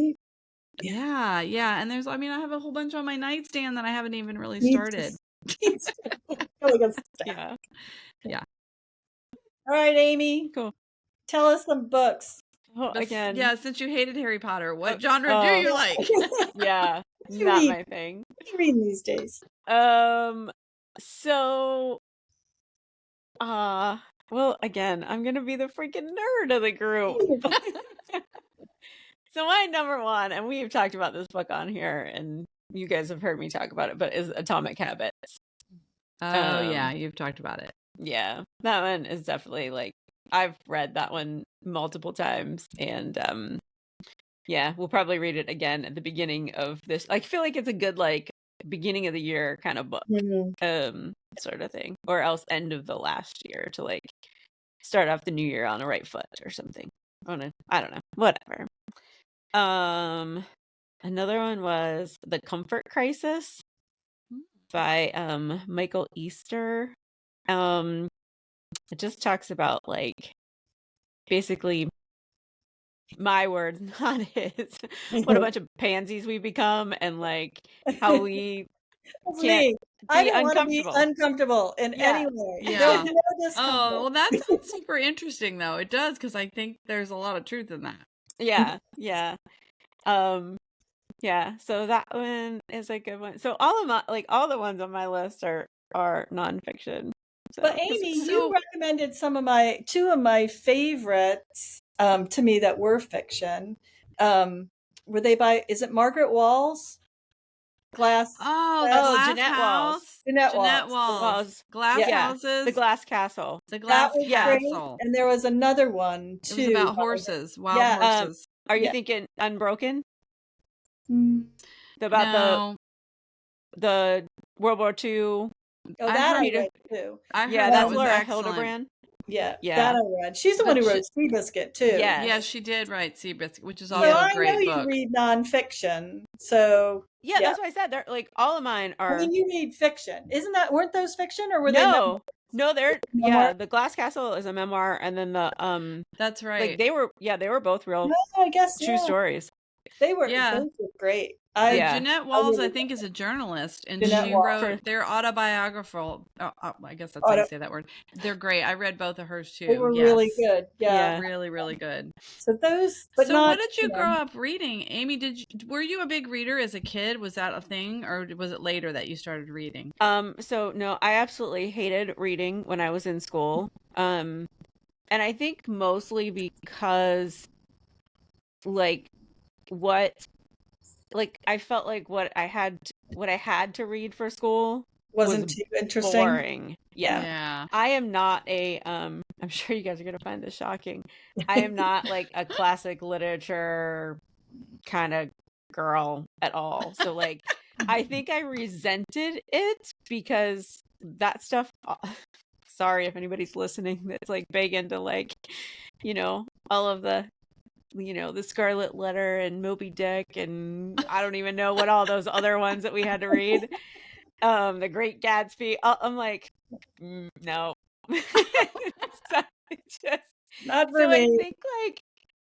yeah. And there's, I have a whole bunch on my nightstand that I haven't even really started. Yeah. All right, Amy. Cool. Tell us some books. Well, again. Yeah, since you hated Harry Potter, what genre do you like? Yeah, not my thing. What are you reading these days? So, well, again, I'm gonna be the freaking nerd of the group. So my number one, and we've talked about this book on here, and you guys have heard me talk about it, but is Atomic Habits. Oh yeah, you've talked about it. Yeah, that one is definitely like I've read that one multiple times, and yeah, we'll probably read it again at the beginning of this. I feel like it's a good like beginning of the year kind of book, sort of thing, or else end of the last year to like start off the new year on the right foot or something. I don't know, whatever. Another one was The Comfort Crisis by Michael Easter. It just talks about like basically my words, not his, what a bunch of pansies we become, and like how we can't I don't want to be uncomfortable in any way. Yeah. Oh, well, that sounds super interesting, though. It does, because I think there's a lot of truth in that. Yeah. Yeah. So that one is a good one. So all of my all the ones on my list are nonfiction. So, but Amy, you recommended two of my favorites to me that were fiction. Were they by? Is it Margaret Wall's? Glass. Jeanette Walls. Jeanette Walls. Glass Houses. The Glass Castle. The Glass Castle. And there was another one too. It was about horses. Wild horses. Are you thinking Unbroken? About the World War II. Oh, that I read too. I heard that's Laura Hildebrand. Yeah, that I read. She's the one who wrote Seabiscuit too. Yes. Yeah, she did write Seabiscuit, which is So also a I great know book. you read nonfiction, so yeah, that's what I said. They're like all of mine are. I mean, you read fiction, weren't those fiction or were they? No, they're The Glass Castle is a memoir, and then the That's right. Like they were both real. No, I guess true stories. They were great. Jeanette Walls, I think, is a journalist, and she wrote their autobiographical. I guess that's how you say that word. They're great. I read both of hers too. They were really good. Yeah, really, really good. So those, but not. What did you grow up reading, Amy? Were you a big reader as a kid? Was that a thing, or was it later that you started reading? So no, I absolutely hated reading when I was in school. And I think mostly because, I felt like what I had to read for school wasn't too interesting. Boring. Yeah. I am not a I'm sure you guys are gonna find this shocking. I am not like a classic literature kind of girl at all. So I think I resented it because that stuff sorry if anybody's listening that's big into all of the the Scarlet Letter and Moby Dick and I don't even know what all those other ones that we had to read. The Great Gatsby. I'm like, no. Just, not for me. I think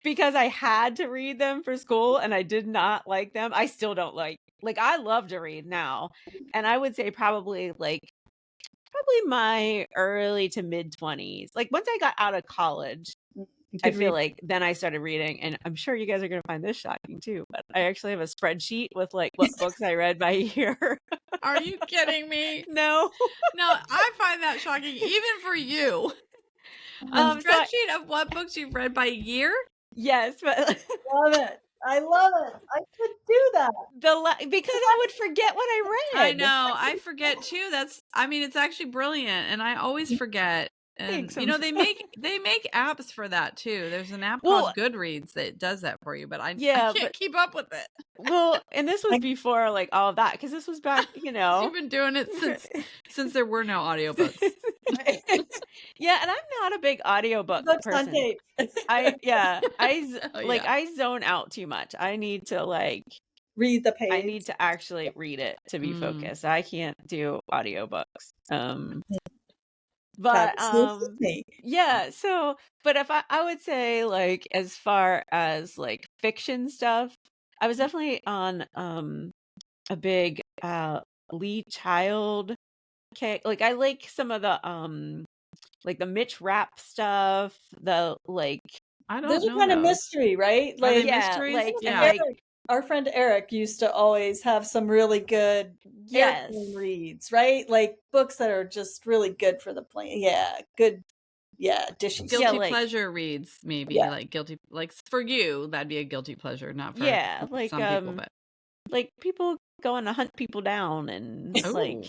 because I had to read them for school and I did not like them, I still don't like I love to read now. And I would say probably my early to mid 20s. Once I got out of college, I feel then I started reading, and I'm sure you guys are going to find this shocking too, but I actually have a spreadsheet with what books I read by year. Are you kidding me? No. No, I find that shocking, even for you. A spreadsheet of what books you've read by year? Yes, but love it. I love it. I could do that. Because I would forget what I read. I know. I forget too. It's actually brilliant, and I always forget. And they make apps for that too. There's an app called Goodreads that does that for you, but I can't keep up with it. Well, and this was before all of that, because this was back, You've been doing it since there were no audiobooks. Yeah, and I'm not a big audiobook person. I zone out too much. I need to read the page. I need to actually read it to be focused. I can't do audiobooks. But yeah, so but if I would say as far as fiction stuff, I was definitely on a big Lee Child kick. I like some of the the Mitch Rapp stuff, the I don't those know are kind of those. mystery, right? Mysteries? Eric, our friend Eric used to always have some really good airplane reads, right? Books that are just really good for the plane. Yeah, good. Yeah, dishy. Guilty pleasure reads, maybe guilty. For you, that'd be a guilty pleasure, not for some people. But people going to hunt people down and I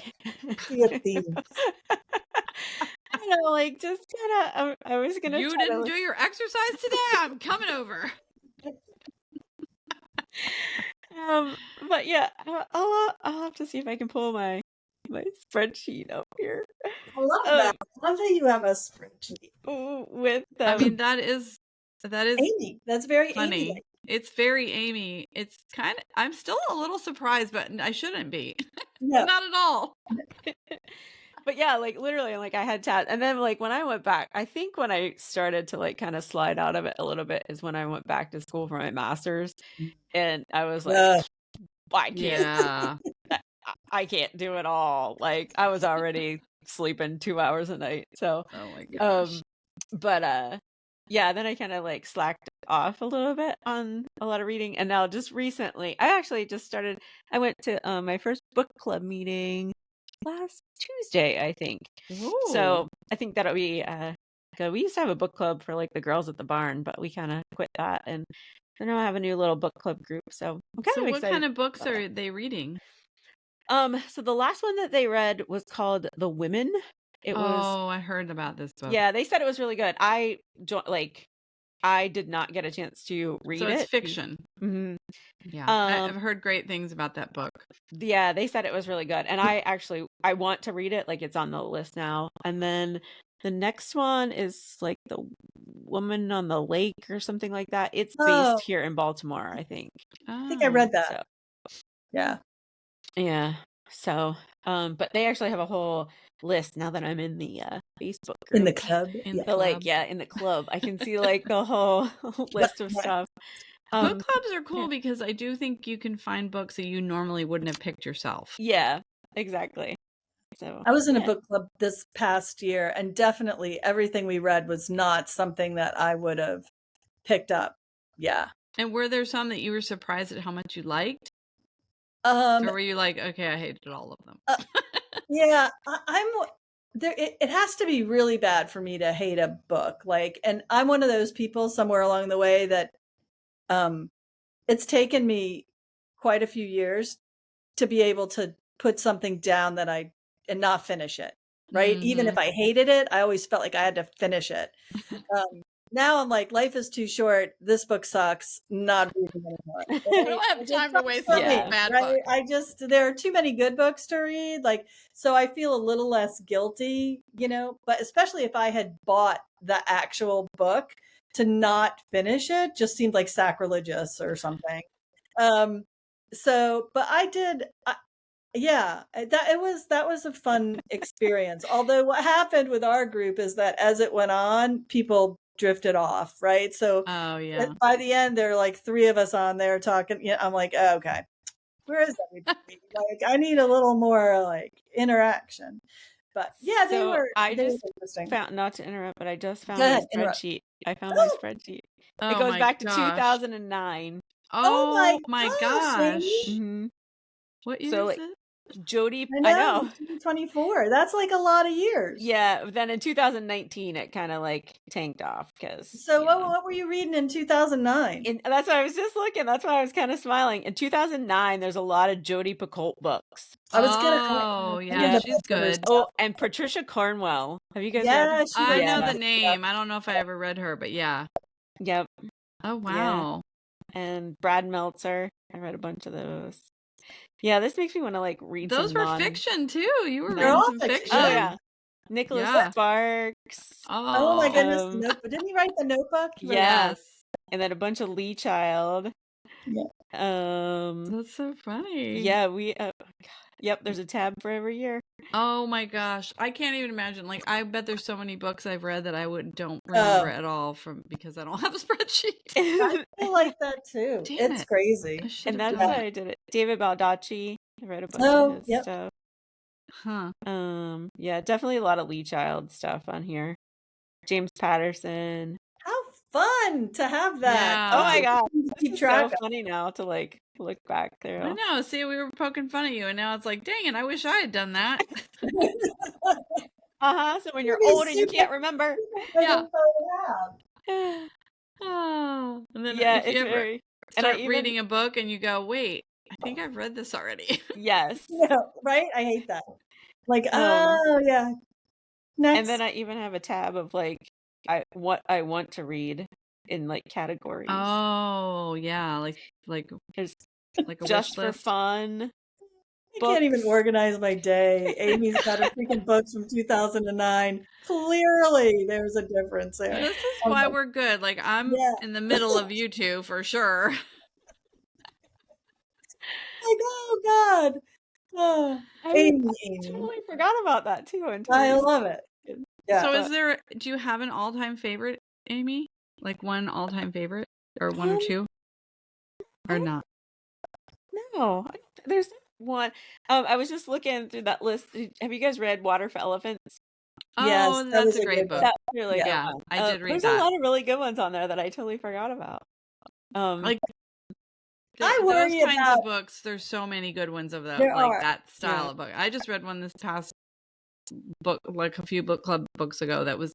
know, just kind of. I was gonna. You didn't do your exercise today. I'm coming over. But yeah, I'll have to see if I can pull my spreadsheet up here. I love that. I love that you have a spreadsheet with. That is Amy. That's very funny. Amy. It's very Amy. It's kind of. I'm still a little surprised, but I shouldn't be. No. Not at all. But yeah, literally, I had tabs, and then when I went back, I think when I started to kind of slide out of it a little bit is when I went back to school for my master's, and I was I can't, I can't do it all. I was already sleeping 2 hours a night, so oh my gosh. But yeah, then I kind of slacked off a little bit on a lot of reading, and now just recently, I actually just started. I went to my first book club meeting last Tuesday, I think. Ooh. So I think that'll be we used to have a book club for the girls at the barn, but we kind of quit that, and so now I have a new little book club group. So I'm kind of excited. What kind of books are they reading? So the last one that they read was called The Women. It was. Oh, I heard about this book. Yeah, they said it was really good. I did not get a chance to read it. So it's fiction. Mm-hmm. Yeah, I've heard great things about that book. Yeah, they said it was really good, and I want to read it. It's on the list now. And then The next one is like The Woman on the Lake or something like that. It's Oh, based here in Baltimore, I think. I think I read that. So Yeah. yeah. So but they actually have a whole list now that I'm in the Facebook group. In the club. In the The like, club. yeah, in the club. I can see like the whole list of stuff. Book clubs are cool because I do think you can find books that you normally wouldn't have picked yourself. Yeah, exactly. So I was in a book club this past year, and definitely everything we read was not something that I would have picked up. Yeah. And were there some that you were surprised at how much you liked? Or were you like, okay, I hated all of them? Yeah, I'm there. It has to be really bad for me to hate a book. Like, and I'm one of those people somewhere along the way that it's taken me quite a few years to be able to put something down and not finish it. Right. Even if I hated it, I always felt like I had to finish it. Now I'm like, life is too short. This book sucks. Not reading anymore. I don't have time to waste on a bad book. There are too many good books to read. Like, so I feel a little less guilty, but especially if I had bought the actual book, to not finish it just seemed like sacrilegious or something. But I did. Yeah, that was a fun experience. Although what happened with our group is that as it went on, people drifted off, right? So by the end, there are like 3 of us on there talking. I'm like, oh, okay, where is everybody? Like, I need a little more like interaction. But yeah, they were interesting. Not to interrupt, but I just found my spreadsheet. I found my spreadsheet. It goes back to 2009. Oh my gosh. Mm-hmm. What year is it? Jody, I know. 2024. That's like a lot of years. Yeah. Then in 2019, it kind of like tanked off because. So what were you reading in 2009? That's what I was just looking. That's why I was kind of smiling. In 2009, there's a lot of Jodi Picoult books. I was gonna. Oh yeah, she's good. Oh, and Patricia Cornwell. Have you guys read? I know the name. I don't know if I ever read her, but yeah. Yep. Oh wow. Yeah. And Brad Meltzer. I read a bunch of those. Yeah, this makes me want to like read. Those were fiction too. You were They're reading some fiction. Oh yeah, Nicholas Sparks. Oh my goodness, didn't he write The Notebook? Yes, and then a bunch of Lee Child. Yeah. That's so funny. Yeah, yep. There's a tab for every year. Oh my gosh, I can't even imagine. Like, I bet there's so many books I've read that I don't remember at all because I don't have a spreadsheet. I feel like that too. It's crazy, and that's why I did it. David Baldacci. I read a bunch of his stuff. Huh. Yeah, definitely a lot of Lee Child stuff on here. James Patterson. How fun to have that. Yeah. Oh my god. This is so funny now to like look back through. I know. See, we were poking fun at you and now it's like, dang it, I wish I had done that. So when you're older, you can't remember. Yeah. Oh. And then if you ever start reading a book and you go, wait, I think I've read this already. Yes. Yeah, right? I hate that. Like, oh yeah. Next. And then I even have a tab of like what I want to read in like categories. Oh yeah, like a just wish list. For fun. I can't even organize my day. Amy's got her freaking books from 2009. Clearly, there's a difference there. This is why we're good. Like, I'm in the middle of you two for sure. Like, oh God. Oh, Amy. Totally forgot about that too. I love it. Yeah. So do you have an all-time favorite, Amy? Like one all-time favorite or one or two? Or not? No, there's one. I was just looking through that list. Have you guys read Water for Elephants? Oh, that's a great book. That's really good. Yeah, I did read that. There's a lot of really good ones on there that I totally forgot about. Like I worry those kinds of books. There's so many good ones of that style of book. I just read one this past book, like a few book club books ago. That was,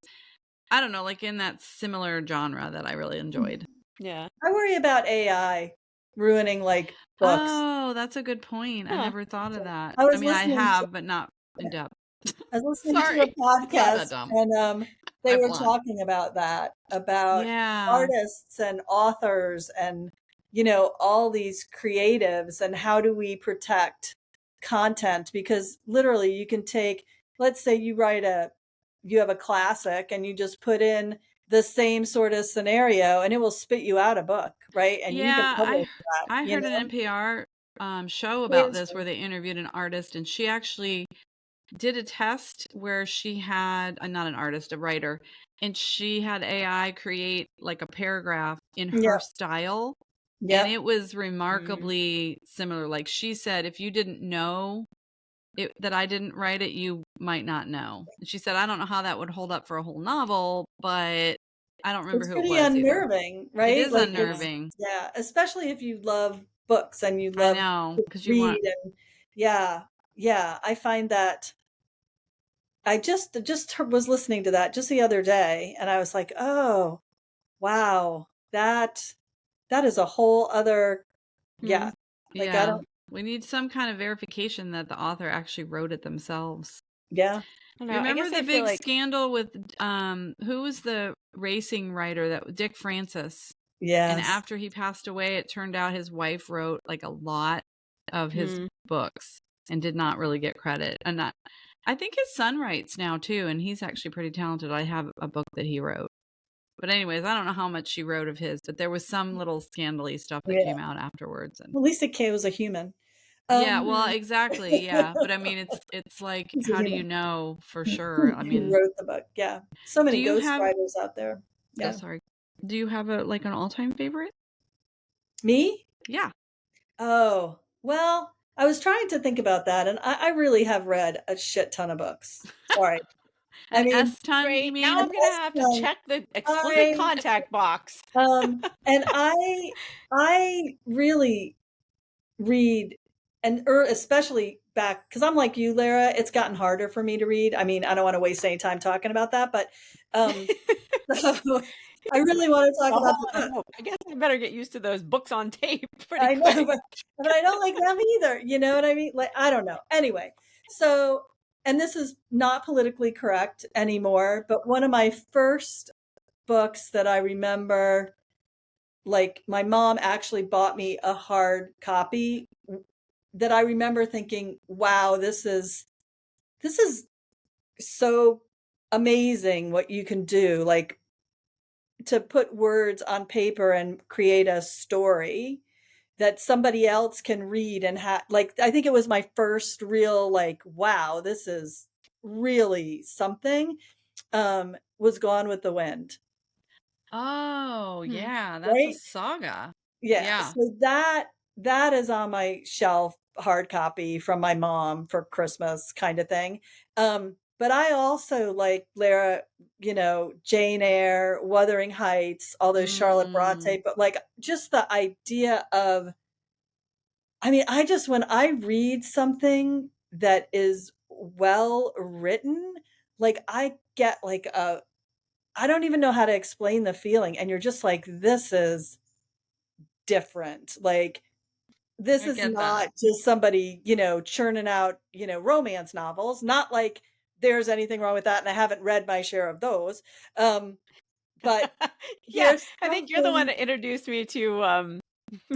I don't know, like in that similar genre that I really enjoyed. Yeah, I worry about AI ruining like books. Oh, that's a good point. I never thought of that. I have, but not in depth. I was listening to a podcast and they were talking about that, about artists and authors and, all these creatives and how do we protect content? Because literally you can take, let's say you write a you have a classic and you just put in the same sort of scenario and it will spit you out a book, right? And you can Yeah, publish that, I heard an NPR show about this where they interviewed an artist, and she actually did a test where she had not an artist, a writer, and she had AI create like a paragraph in her style, and it was remarkably similar. Like she said, if you didn't know that I didn't write it, you might not know. And she said, I don't know how that would hold up for a whole novel, but I don't remember It's who it pretty was either. unnerving, It right? is Like unnerving. yeah, especially if you love books and you I love know, to because you read want. and yeah, I find that I just was listening to that just the other day and I was like, "Oh, wow. That is a whole other yeah. Like I Yeah, don't we need some kind of verification that the author actually wrote it themselves. yeah. I don't know. I Remember guess the I feel big like scandal with who was the racing writer, that Dick Francis? And Yes. after he passed away, it turned out his wife wrote like a lot of his books and did not really get credit. And I think his son writes now too, and he's actually pretty talented. I have a book that he wrote. But anyways, I don't know how much she wrote of his, but there was some little scandally stuff that Yeah. came out afterwards. And Well, Lisa Kay was a human. yeah, well, exactly. Yeah. But I mean, it's like, He's a how do you human know for sure? I who mean, wrote the book. Yeah. So do many you have, ghostwriters out there. oh, Yeah. sorry. Do you have like an all-time favorite? Me? Yeah. Oh, well, I was trying to think about that, and I really have read a shit ton of books. Sorry. I An mean, S ton, you great. Now mean? I'm gonna unless, have to check the explicit I contact box. and I really read and especially back because I'm like you, Lara, it's gotten harder for me to read. I mean, I don't want to waste any time talking about that, but um so I really want to talk A about whole the lot book. of hope. I guess I better get used to those books on tape pretty I know, quick. but I don't like them either. You know what I mean? Like, I don't know. Anyway, so, and this is not politically correct anymore, but one of my first books that I remember, like, my mom actually bought me a hard copy that I remember thinking, wow, this is so amazing what you can do. Like, to put words on paper and create a story that somebody else can read and like I think it was my first real like wow, this is really something. Was Gone with the Wind. Oh, yeah, that's a Right? saga. Yeah. Yeah. So that is on my shelf, hard copy from my mom for Christmas kind of thing. But I also like Lara, Jane Eyre, Wuthering Heights, all those Charlotte Mm. Bronte, but like just the idea of I mean, I just when I read something that is well written, like I get like a I don't even know how to explain the feeling and you're just like this is different. Like this I is get that. not just somebody, churning out, romance novels. Not like there's anything wrong with that and I haven't read my share of those. Um but Yeah, there's I think you're the one something that introduced me to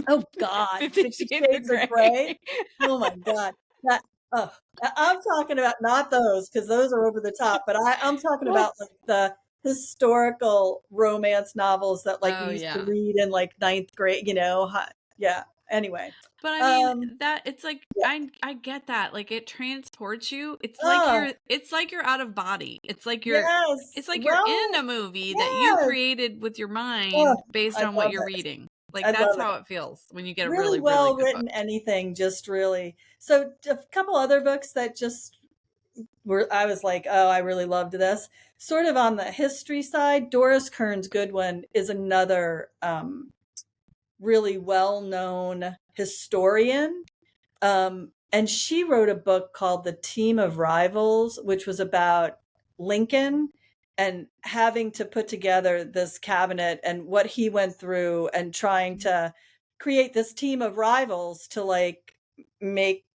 oh god, 50 50 Shades of Shades of Grey. Grey. Oh my god. That oh, I'm talking about not those because those are over the top, but I'm talking Well, about like the historical romance novels that like we Oh, used to yeah. read in like ninth grade, yeah. Anyway. But I mean, Um that it's like yeah. I get that. Like it transports you. Oh, It's like you're out of body. yes. It's like you're in Well, a movie that you yes. created with your Oh, mind based I on what love you're it. reading. Like I that's love it. how it feels when you get a Really really, really well good book. written anything just really. So a couple other books that just were I was like, "Oh, I really loved this." Sort of on the history side, Doris Kearns Goodwin is another really well-known historian. And she wrote a book called The Team of Rivals, which was about Lincoln and having to put together this cabinet and what he went through and trying to create this team of rivals to like make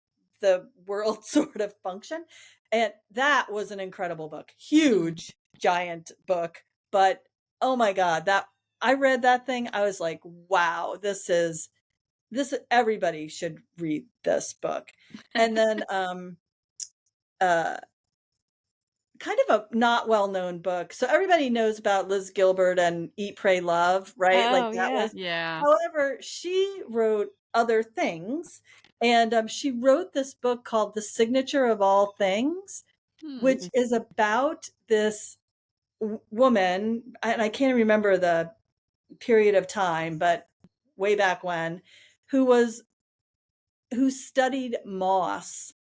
the world sort of function. And that was an incredible book. Huge, giant book. But oh my God, that I read that thing. I was like, wow, this everybody should read this book. And then uh kind of a not well-known book. So everybody knows about Liz Gilbert and Eat, Pray, Love, right? Like Oh, that yeah. was. Yeah. However, she wrote other things, and she wrote this book called The Signature of All Things, which is about this woman, and I can't remember the period of time, but way back when, who studied moss,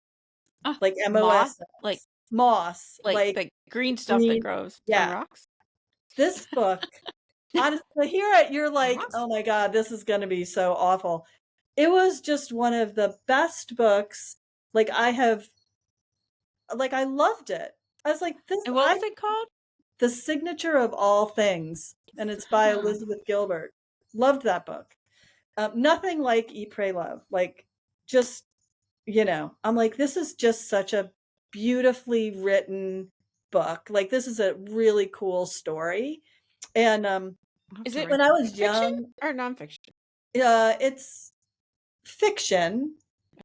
like Moss, MOS, like moss, like the green stuff that green. grows on Yeah, rocks. this book, honestly, hear it, you're like, Moss? oh my God, this is going to be so awful. It was just one of the best books. Like I loved it. I was like, And what was it called? The Signature of All Things, and it's by Elizabeth Gilbert. Loved that book. Nothing like Eat, Pray, Love. Like, just, I'm like, this is just such a beautifully written book. Like, this is a really cool story. And Is it when I was fiction young, or nonfiction? it's fiction.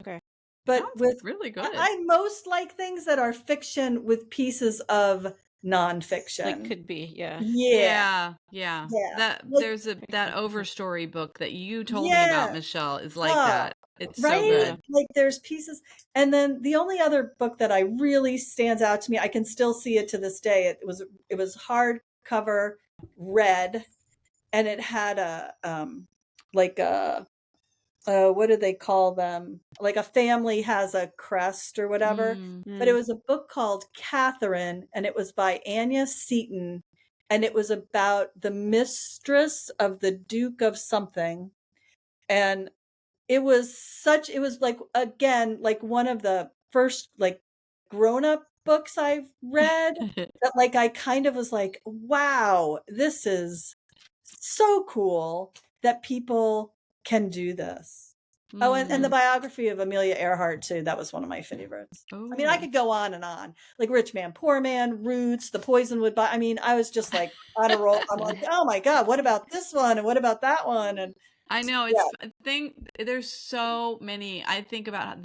Okay. But Sounds really good. I most like things that are fiction with pieces of nonfiction. Like could be, yeah. Yeah. That Like, there's that overstory book that you told me yeah. about, Michelle, is like that. It's right? so good. Like there's pieces. And then the only other book that I really stands out to me, I can still see it to this day. It was hardcover, red, and it had a like a what do they call them? Like a family has a crest or whatever. But it was a book called Catherine, and it was by Anya Seton, and it was about the mistress of the Duke of something. And it was like, again, like one of the first like grown-up books I've read that like I kind of was like, wow, this is so cool that people can do this. Oh, and the biography of Amelia Earhart too. That was one of my favorites. I mean, I could go on and on. Like Rich Man, Poor Man, Roots, The Poison Would Buy. I mean, I was just like on a roll. I'm like, oh my God, what about this one? And what about that one? And I know there's so many. I think about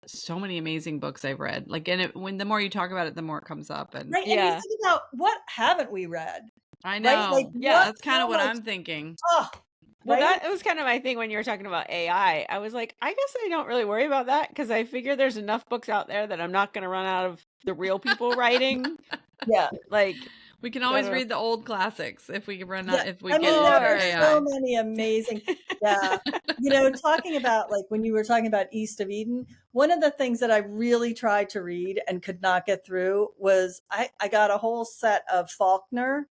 so many amazing books I've read. Like, and when the more you talk about it, the more it comes up. And right. And you think about what haven't we read? I know. Right? Like, that's kind of what I'm thinking. Oh, well, that was kind of my thing when you were talking about AI. I was like, I guess I don't really worry about that because I figure there's enough books out there that I'm not going to run out of the real people writing. Yeah. Like, we can always read the old classics if we run out, if we I get mean, there are AI. so many amazing. Yeah. Talking about like when you were talking about East of Eden, one of the things that I really tried to read and could not get through was I got a whole set of Faulkner.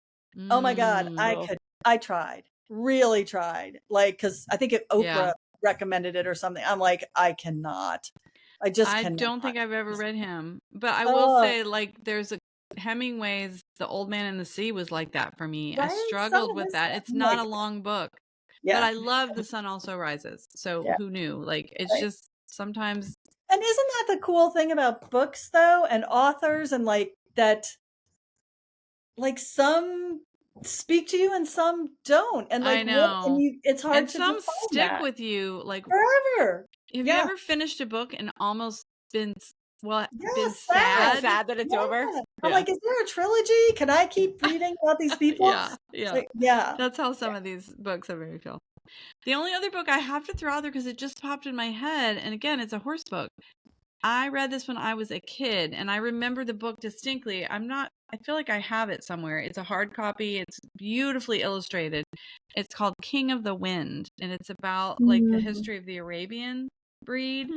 Oh my God. I tried, really tried. Like, cause I think Oprah recommended it or something. I'm like, I cannot. I don't think I've ever read him, but I will say like there's Hemingway's The Old Man and the Sea was like that for me. Right? I struggled with that. It's not a long book, but I love The Sun Also Rises. So who knew? Like, it's just sometimes. And isn't that the cool thing about books though, and authors, and like that, like some speak to you and some don't, and like I know it's hard and to some define stick that. with you like Forever. Have you ever finished a book and almost been sad that it's over? I'm like, is there a trilogy? Can I keep reading about these people? Like, that's how some of these books have made me feel. The only other book I have to throw out there because it just popped in my head, and again, it's a horse book. I read this when I was a kid, and I remember the book distinctly. I feel like I have it somewhere. It's a hard copy. It's beautifully illustrated. It's called King of the Wind, and it's about like the history of the Arabian breed.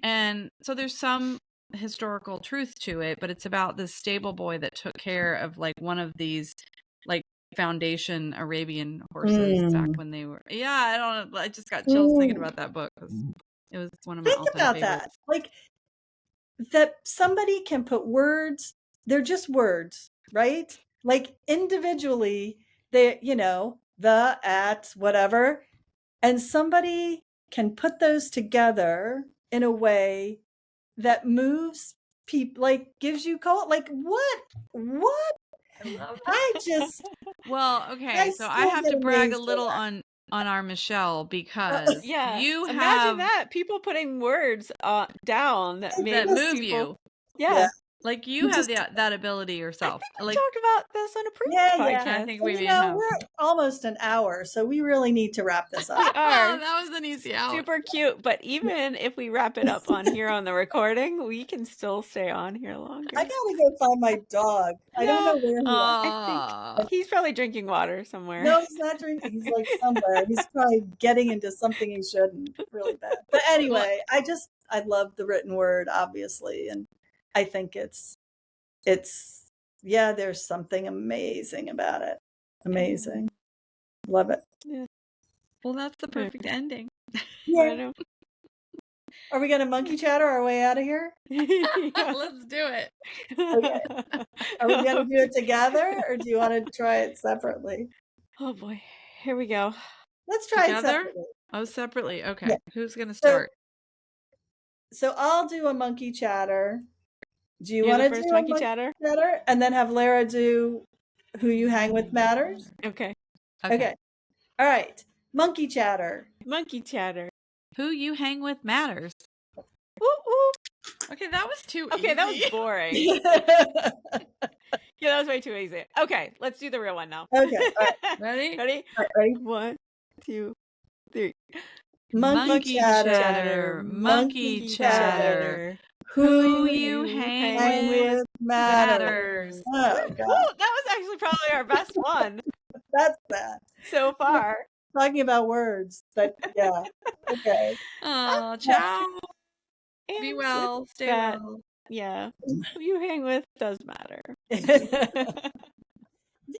And so there's some historical truth to it, but it's about this stable boy that took care of like one of these like foundation Arabian horses back when they were. Yeah, I don't know. I just got chills thinking about that book because it was one of my all-time favorites. That. Like that somebody can put words, they're just words, right? Like individually, they, the, at, whatever, and somebody can put those together in a way that moves people, like gives you like what? I just well, okay, so I have to brag a little on our Michelle because you imagine that people putting words down that move you. Yeah. Like you have that ability yourself. I think we like talked about this on a previous podcast. I think we we're almost an hour, so we really need to wrap this up. We are. That was an easy out. Super cute, but even if we wrap it up on here on the recording, we can still stay on here longer. I gotta go find my dog. I don't know where he is. I think he's probably drinking water somewhere. No, he's not drinking. He's like somewhere. He's probably getting into something he shouldn't. Really bad. But anyway, I love the written word, obviously, and I think it's there's something amazing about it. Amazing. Love it. Yeah. Well, that's the perfect ending. Yeah. Are we gonna monkey chatter our way out of here? Let's do it. Okay. Are we gonna do it together, or do you want to try it separately? Oh boy, here we go. Let's try together? it separately. Oh, separately. Okay. Yeah. Who's gonna start? So I'll do a monkey chatter. Do you You're want to the first do monkey a chatter? and then have Lara do Who You Hang With Matters? Okay. Okay. All right. Monkey chatter. Monkey chatter. Who you hang with matters. Woo woo. Okay, that was too easy. Okay, that was boring. Yeah, that was way too easy. Okay, let's do the real one now. Okay. All right. Ready? Ready? All right, ready? 1, 2, 3. Monkey chatter. Monkey chatter. Who you hang with matters. Oh, God. Ooh, that was actually probably our best one. That's bad. So far. Talking about words, but yeah. Okay. Oh, ciao. And Be well. Stay that, well. Yeah. Who you hang with does matter.